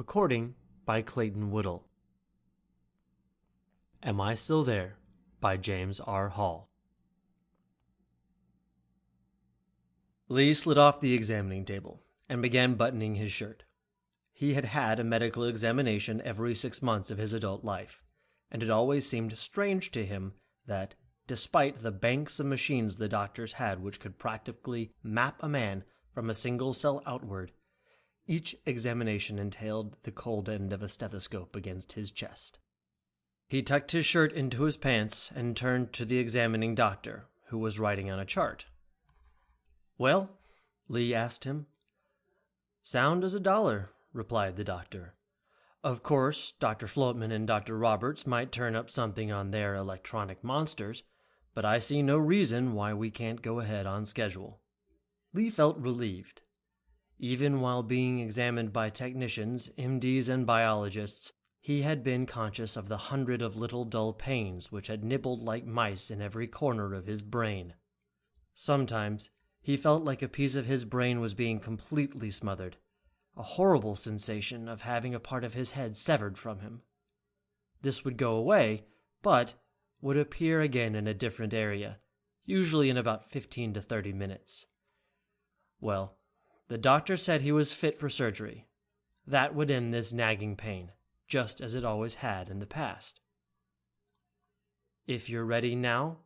Recording by Clayton Whittle. Am I Still There? By James R. Hall. Lee slid off the examining table and began buttoning his shirt. He had had a medical examination every 6 months of his adult life, and it always seemed strange to him that, despite the banks of machines the doctors had which could practically map a man from a single cell outward, each examination entailed the cold end of a stethoscope against his chest. He tucked his shirt into his pants and turned to the examining doctor, who was writing on a chart. "Well?" Lee asked him. "Sound as a dollar," replied the doctor. "Of course, Dr. Floatman and Dr. Roberts might turn up something on their electronic monsters, but I see no reason why we can't go ahead on schedule." Lee felt relieved. Even while being examined by technicians, MDs, and biologists, he had been conscious of the hundred of little dull pains which had nibbled like mice in every corner of his brain. Sometimes he felt like a piece of his brain was being completely smothered, a horrible sensation of having a part of his head severed from him. This would go away, but would appear again in a different area, usually in about 15 to 30 minutes. Well, the doctor said he was fit for surgery. That would end this nagging pain, just as it always had in the past. "If you're ready now?"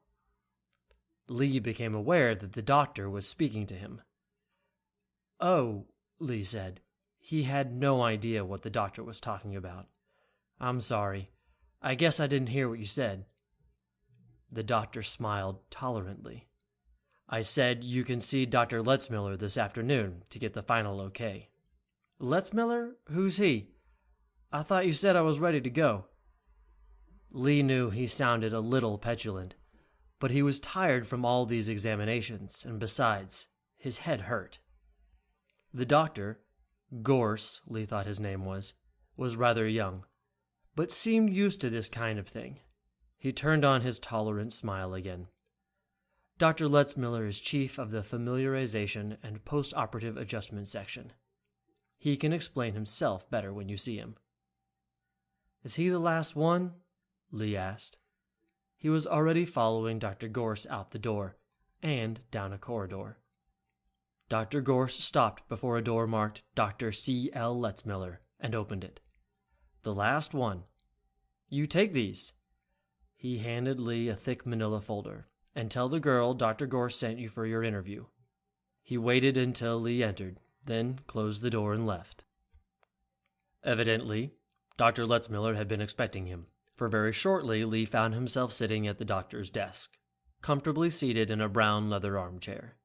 Lee became aware that the doctor was speaking to him. "Oh," Lee said. He had no idea what the doctor was talking about. "I'm sorry. I guess I didn't hear what you said." The doctor smiled tolerantly. "I said you can see Dr. Letzmiller this afternoon to get the final okay." "Letzmiller? Who's he? I thought you said I was ready to go." Lee knew he sounded a little petulant, but he was tired from all these examinations, and besides, his head hurt. The doctor, Gorse, Lee thought his name was rather young, but seemed used to this kind of thing. He turned on his tolerant smile again. "Dr. Letzmiller is chief of the familiarization and post-operative adjustment section. He can explain himself better when you see him." "Is he the last one?" Lee asked. He was already following Dr. Gorse out the door and down a corridor. Dr. Gorse stopped before a door marked Dr. C. L. Letzmiller and opened it. "The last one. You take these." He handed Lee a thick manila folder. "And tell the girl Dr. Gorse sent you for your interview." He waited until Lee entered, then closed the door and left. Evidently, Dr. Letzmiller had been expecting him, for very shortly Lee found himself sitting at the doctor's desk, comfortably seated in a brown leather armchair.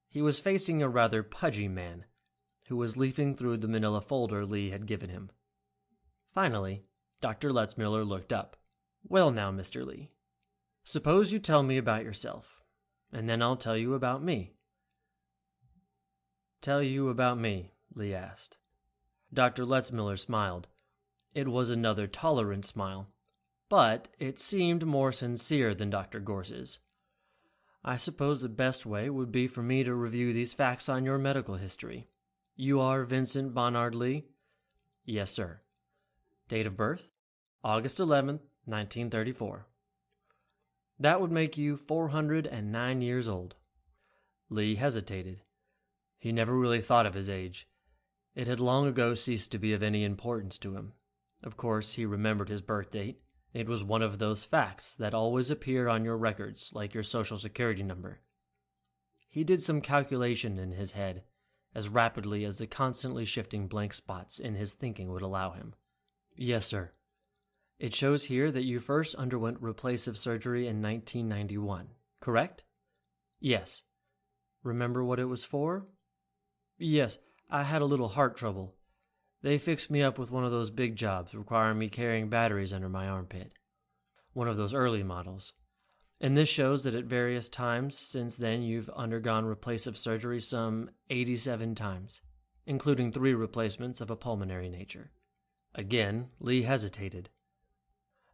He was facing a rather pudgy man, who was leafing through the manila folder Lee had given him. Finally, Dr. Letzmiller looked up. "Well now, Mr. Lee, suppose you tell me about yourself, and then I'll tell you about me." "Tell you about me?" Lee asked. Dr. Letzmiller smiled. It was another tolerant smile, but it seemed more sincere than Dr. Gorse's. "I suppose the best way would be for me to review these facts on your medical history. You are Vincent Bonnard Lee?" "Yes, sir." "Date of birth?" "August 11th, 1934. "That would make you 409 years old." Lee hesitated. He never really thought of his age. It had long ago ceased to be of any importance to him. Of course, he remembered his birth date. It was one of those facts that always appear on your records, like your social security number. He did some calculation in his head, as rapidly as the constantly shifting blank spots in his thinking would allow him. "Yes, sir. It shows here that you first underwent replacive surgery in 1991, correct?" "Yes." "Remember what it was for?" "Yes, I had a little heart trouble. They fixed me up with one of those big jobs requiring me carrying batteries under my armpit. One of those early models. And this shows that at various times since then you've undergone replacive surgery some 87 times, including 3 replacements of a pulmonary nature." Again, Lee hesitated.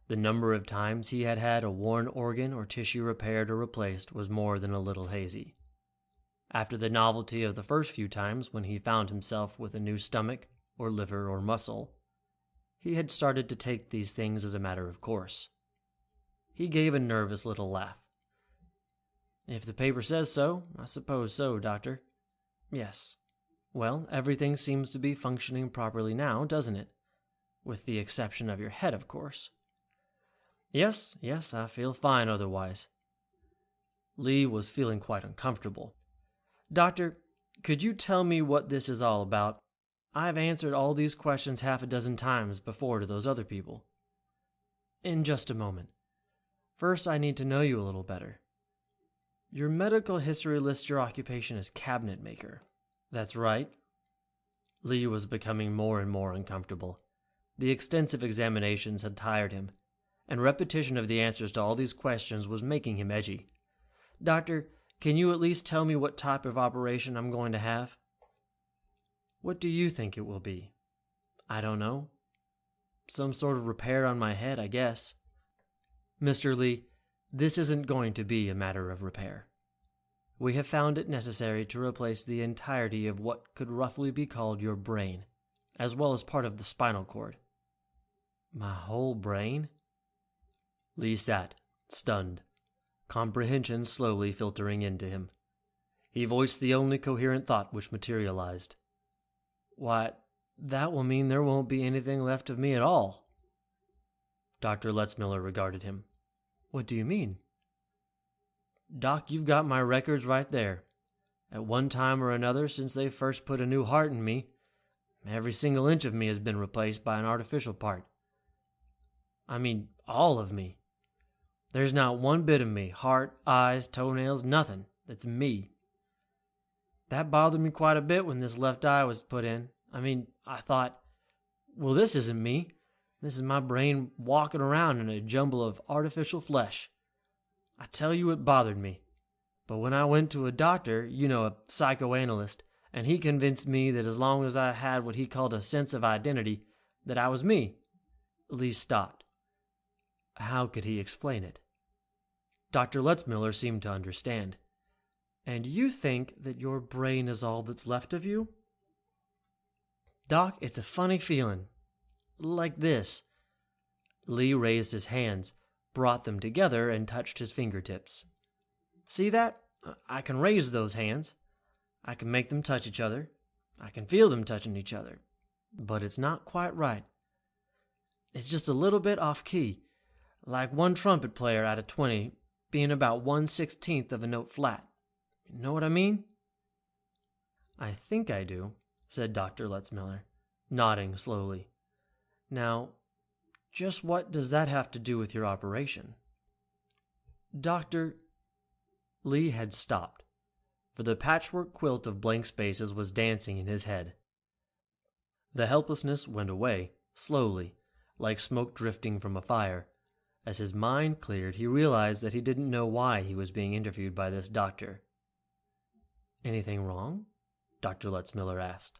The number of times he had had a worn organ or tissue repaired or replaced was more than a little hazy. After the novelty of the first few times when he found himself with a new stomach, or liver or muscle. He had started to take these things as a matter of course. He gave a nervous little laugh. "If the paper says so, I suppose so, Doctor." "Yes. Well, everything seems to be functioning properly now, doesn't it? With the exception of your head, of course." Yes, I feel fine otherwise." Lee was feeling quite uncomfortable. "Doctor, could you tell me what this is all about? I've answered all these questions half a dozen times before to those other people." "In just a moment. First, I need to know you a little better. Your medical history lists your occupation as cabinet maker." "That's right." Lee was becoming more and more uncomfortable. The extensive examinations had tired him, and repetition of the answers to all these questions was making him edgy. "Doctor, can you at least tell me what type of operation I'm going to have?" "What do you think it will be?" "I don't know. Some sort of repair on my head, I guess." "Mr. Lee, this isn't going to be a matter of repair. We have found it necessary to replace the entirety of what could roughly be called your brain, as well as part of the spinal cord." "My whole brain?" Lee sat, stunned, comprehension slowly filtering into him. He voiced the only coherent thought which materialized. "Why, that will mean there won't be anything left of me at all." Dr. Letzmiller regarded him. "What do you mean?" "Doc, you've got my records right there. At one time or another since they first put a new heart in me, every single inch of me has been replaced by an artificial part. I mean, all of me. There's not one bit of me, heart, eyes, toenails, nothing, that's me. That bothered me quite a bit when this left eye was put in. I thought, well, this isn't me. This is my brain walking around in a jumble of artificial flesh. I tell you, it bothered me. But when I went to a doctor, a psychoanalyst, and he convinced me that as long as I had what he called a sense of identity, that I was me." Lee stopped. How could he explain it? Dr. Letzmiller seemed to understand. "And you think that your brain is all that's left of you?" "Doc, it's a funny feeling. Like this." Lee raised his hands, brought them together, and touched his fingertips. "See that? I can raise those hands. I can make them touch each other. I can feel them touching each other. But it's not quite right. It's just a little bit off key, like one trumpet player out of 20 being about 1/16 of a note flat. Know what I mean?" "I think I do," said Dr. Letzmiller, nodding slowly. "Now, just what does that have to do with your operation?" "Doctor—" Lee had stopped, for the patchwork quilt of blank spaces was dancing in his head. The helplessness went away, slowly, like smoke drifting from a fire. As his mind cleared, he realized that he didn't know why he was being interviewed by this doctor. "Anything wrong?" Dr. Letzmiller asked.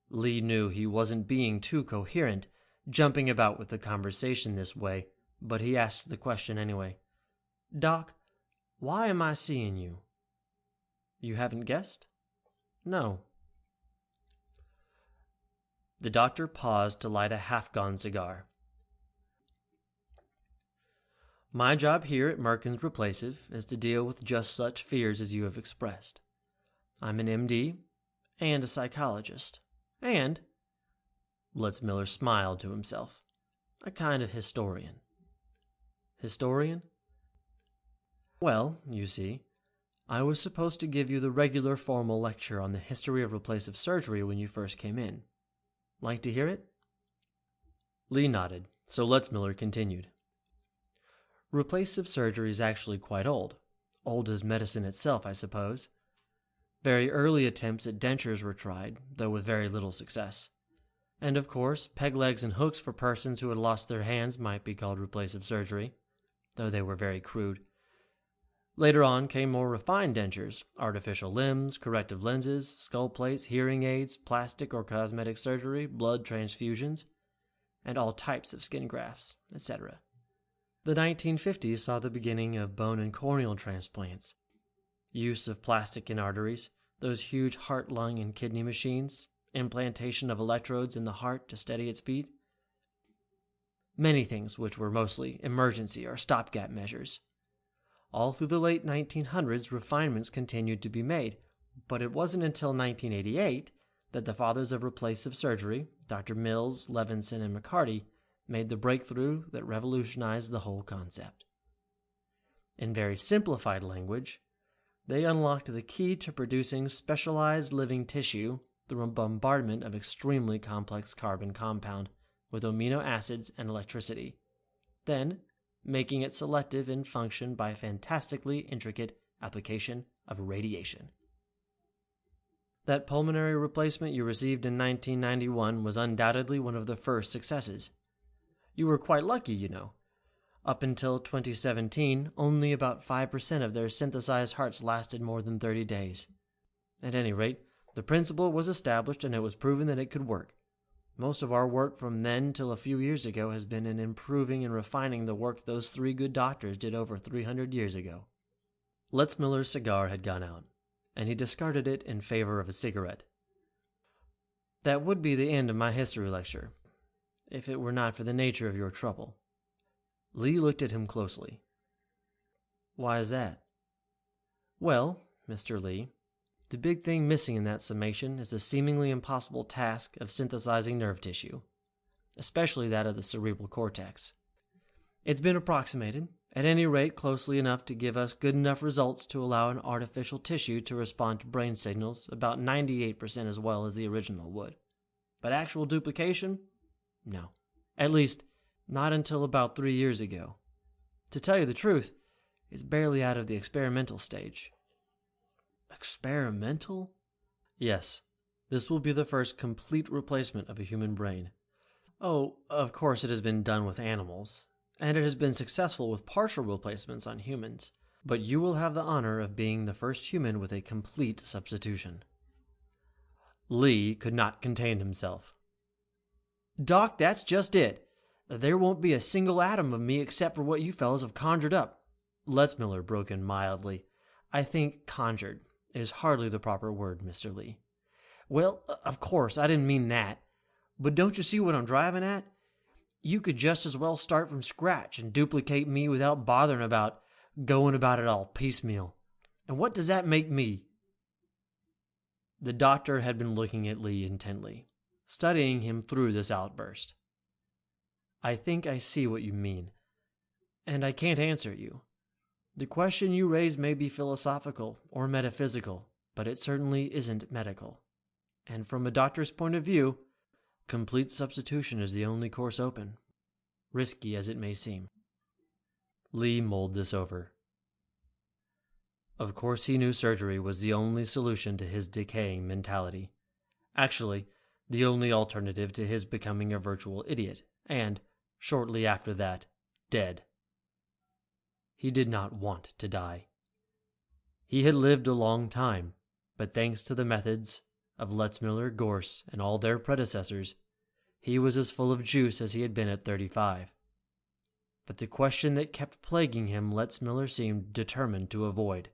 Lee knew he wasn't being too coherent, jumping about with the conversation this way, but he asked the question anyway. "Doc, why am I seeing you?" "You haven't guessed?" "No." The doctor paused to light a half-gone cigar. "My job here at Merkin's Replacive is to deal with just such fears as you have expressed. I'm an MD and a psychologist, and," Letzmiller smiled to himself, "a kind of historian." "Historian?" "Well, you see, I was supposed to give you the regular formal lecture on the history of replacive surgery when you first came in. Like to hear it?" Lee nodded, so Letzmiller continued. "Replacive surgery is actually quite old as medicine itself, I suppose. Very early attempts at dentures were tried, though with very little success. And of course, peg legs and hooks for persons who had lost their hands might be called replacive surgery, though they were very crude. Later on came more refined dentures, artificial limbs, corrective lenses, skull plates, hearing aids, plastic or cosmetic surgery, blood transfusions, and all types of skin grafts, etc. The 1950s saw the beginning of bone and corneal transplants, use of plastic in arteries, those huge heart, lung, and kidney machines, implantation of electrodes in the heart to steady its beat. Many things which were mostly emergency or stopgap measures. All through the late 1900s, refinements continued to be made, but it wasn't until 1988 that the fathers of replacive surgery, Dr. Mills, Levinson, and McCarty, made the breakthrough that revolutionized the whole concept. In very simplified language, they unlocked the key to producing specialized living tissue through a bombardment of extremely complex carbon compound with amino acids and electricity, then making it selective in function by fantastically intricate application of radiation. That pulmonary replacement you received in 1991 was undoubtedly one of the first successes. You were quite lucky, you know. Up until 2017, only about 5% of their synthesized hearts lasted more than 30 days. At any rate, the principle was established and it was proven that it could work. Most of our work from then till a few years ago has been in improving and refining the work those three good doctors did over 300 years ago. Letzmiller's cigar had gone out, and he discarded it in favor of a cigarette. That would be the end of my history lecture, if it were not for the nature of your trouble. Lee looked at him closely. Why is that? Well, Mr. Lee, the big thing missing in that summation is the seemingly impossible task of synthesizing nerve tissue, especially that of the cerebral cortex. It's been approximated, at any rate closely enough to give us good enough results to allow an artificial tissue to respond to brain signals about 98% as well as the original would. But actual duplication? No. At least, not until about 3 years ago. To tell you the truth, it's barely out of the experimental stage. Experimental? Yes. This will be the first complete replacement of a human brain. Oh, of course it has been done with animals, and it has been successful with partial replacements on humans, but you will have the honor of being the first human with a complete substitution. Lee could not contain himself. Doc, that's just it. There won't be a single atom of me except for what you fellows have conjured up. Letzmiller broke in mildly. I think conjured is hardly the proper word, Mr. Lee. Well, of course, I didn't mean that. But don't you see what I'm driving at? You could just as well start from scratch and duplicate me without bothering about going about it all piecemeal. And what does that make me? The doctor had been looking at Lee intently, studying him through this outburst. I think I see what you mean, and I can't answer you. The question you raise may be philosophical or metaphysical, but it certainly isn't medical. And from a doctor's point of view, complete substitution is the only course open, risky as it may seem. Lee mulled this over. Of course he knew surgery was the only solution to his decaying mentality. Actually, the only alternative to his becoming a virtual idiot, and, shortly after that, dead. He did not want to die. He had lived a long time, but thanks to the methods of Letzmiller, Gorse, and all their predecessors, he was as full of juice as he had been at 35. But the question that kept plaguing him Letzmiller seemed determined to avoid.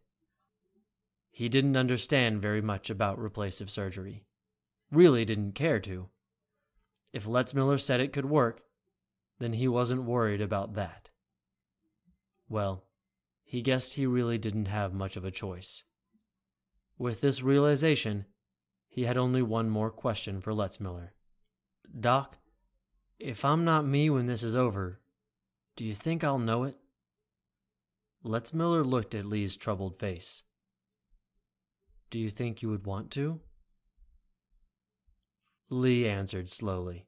He didn't understand very much about replacive surgery. Really didn't care to. If Letzmiller said it could work, then he wasn't worried about that. Well, he guessed he really didn't have much of a choice. With this realization, he had only one more question for Letzmiller. Doc, if I'm not me when this is over, do you think I'll know it? Letzmiller looked at Lee's troubled face. Do you think you would want to? Lee answered slowly.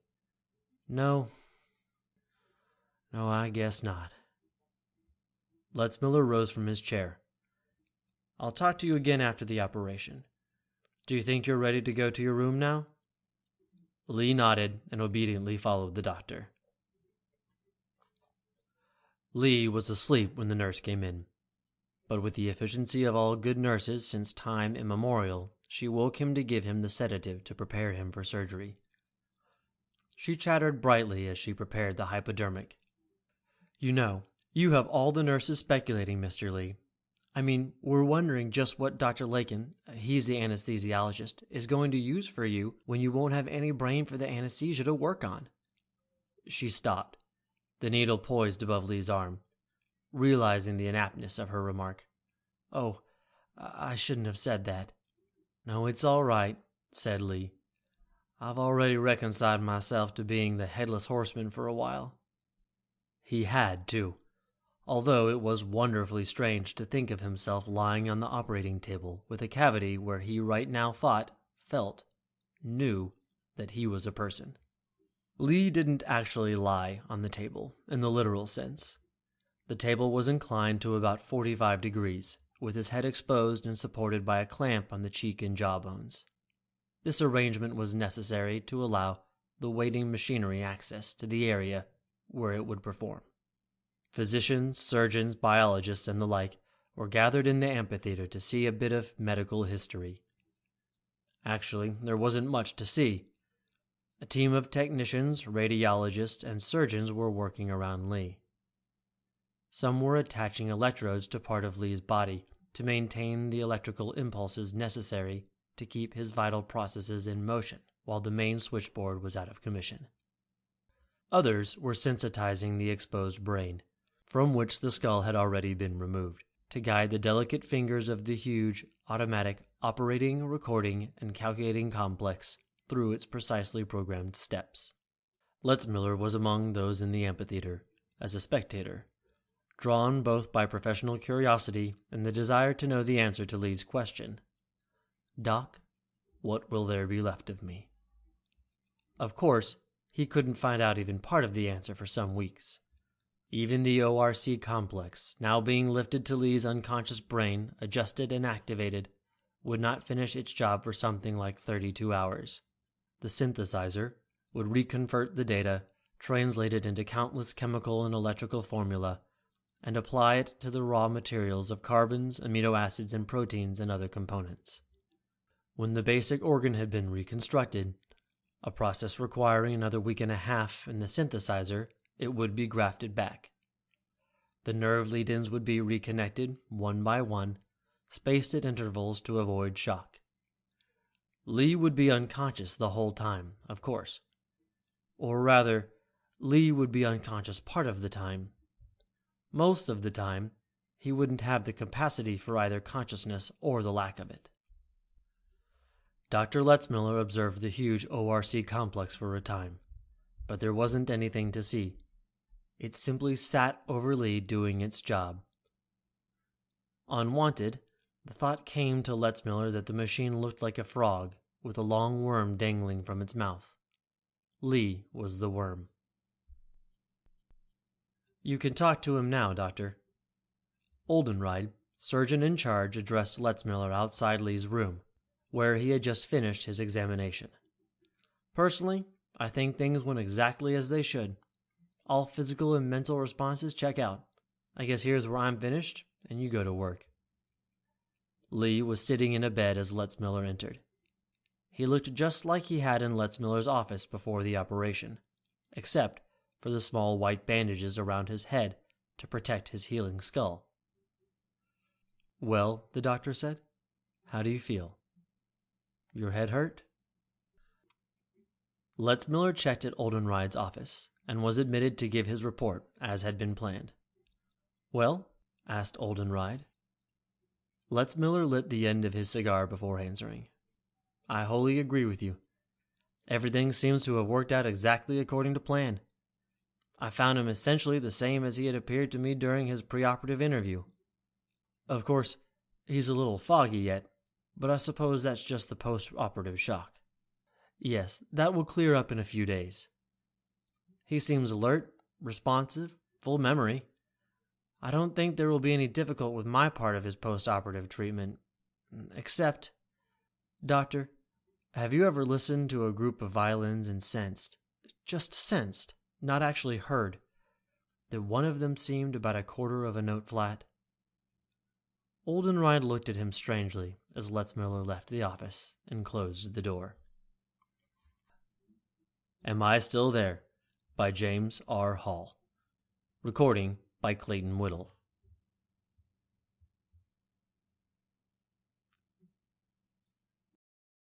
No, I guess not. Letzmiller rose from his chair. I'll talk to you again after the operation. Do you think you're ready to go to your room now? Lee nodded and obediently followed the doctor. Lee was asleep when the nurse came in, but with the efficiency of all good nurses since time immemorial, she woke him to give him the sedative to prepare him for surgery. She chattered brightly as she prepared the hypodermic. You know, you have all the nurses speculating, Mr. Lee. We're wondering just what Dr. Lakin, he's the anesthesiologist, is going to use for you when you won't have any brain for the anesthesia to work on." She stopped, the needle poised above Lee's arm, realizing the inaptness of her remark. "Oh, I shouldn't have said that." "No, it's all right," said Lee. "I've already reconciled myself to being the headless horseman for a while." He had, too, although it was wonderfully strange to think of himself lying on the operating table with a cavity where he right now thought, felt, knew that he was a person. Lee didn't actually lie on the table in the literal sense. The table was inclined to about 45 degrees, with his head exposed and supported by a clamp on the cheek and jawbones. This arrangement was necessary to allow the waiting machinery access to the area where it would perform. Physicians, surgeons, biologists, and the like were gathered in the amphitheater to see a bit of medical history. Actually, there wasn't much to see. A team of technicians, radiologists, and surgeons were working around Lee. Some were attaching electrodes to part of Lee's body to maintain the electrical impulses necessary to keep his vital processes in motion while the main switchboard was out of commission. Others were sensitizing the exposed brain, from which the skull had already been removed, to guide the delicate fingers of the huge, automatic operating, recording, and calculating complex through its precisely programmed steps. Letzmiller was among those in the amphitheater, as a spectator, drawn both by professional curiosity and the desire to know the answer to Lee's question, "Doc, what will there be left of me?" Of course, he couldn't find out even part of the answer for some weeks. Even the ORC complex, now being lifted to Lee's unconscious brain, adjusted and activated, would not finish its job for something like 32 hours. The synthesizer would reconvert the data, translate it into countless chemical and electrical formula, and apply it to the raw materials of carbons, amino acids, and proteins and other components. When the basic organ had been reconstructed, a process requiring another week and a half in the synthesizer, it would be grafted back. The nerve lead-ins would be reconnected, one by one, spaced at intervals to avoid shock. Lee would be unconscious the whole time, of course. Or rather, Lee would be unconscious part of the time. Most of the time, he wouldn't have the capacity for either consciousness or the lack of it. Dr. Letzmiller observed the huge ORC complex for a time, but there wasn't anything to see. It simply sat over Lee doing its job. Unwanted, the thought came to Letzmiller that the machine looked like a frog with a long worm dangling from its mouth. Lee was the worm. "You can talk to him now, Doctor." Oldenreid, surgeon in charge, addressed Letzmiller outside Lee's room, where he had just finished his examination. "Personally, I think things went exactly as they should. All physical and mental responses check out. I guess here's where I'm finished, and you go to work." Lee was sitting in a bed as Letzmiller entered. He looked just like he had in Letzmiller's office before the operation, except for the small white bandages around his head to protect his healing skull. "Well," the doctor said, "how do you feel? Your head hurt?" Letzmiller checked at Oldenreid's office and was admitted to give his report, as had been planned. "Well?" asked Oldenreid. Letzmiller lit the end of his cigar before answering. "I wholly agree with you. Everything seems to have worked out exactly according to plan. I found him essentially the same as he had appeared to me during his preoperative interview. Of course, he's a little foggy yet, but I suppose that's just the post-operative shock. Yes, that will clear up in a few days. He seems alert, responsive, full memory. I don't think there will be any difficult with my part of his post-operative treatment, except, Doctor, have you ever listened to a group of violins and sensed, just sensed, not actually heard, that one of them seemed about a quarter of a note flat?" Oldenreid looked at him strangely as Letzmiller left the office and closed the door. Am I Still There? By James R. Hall. Recording by Clayton Whittle.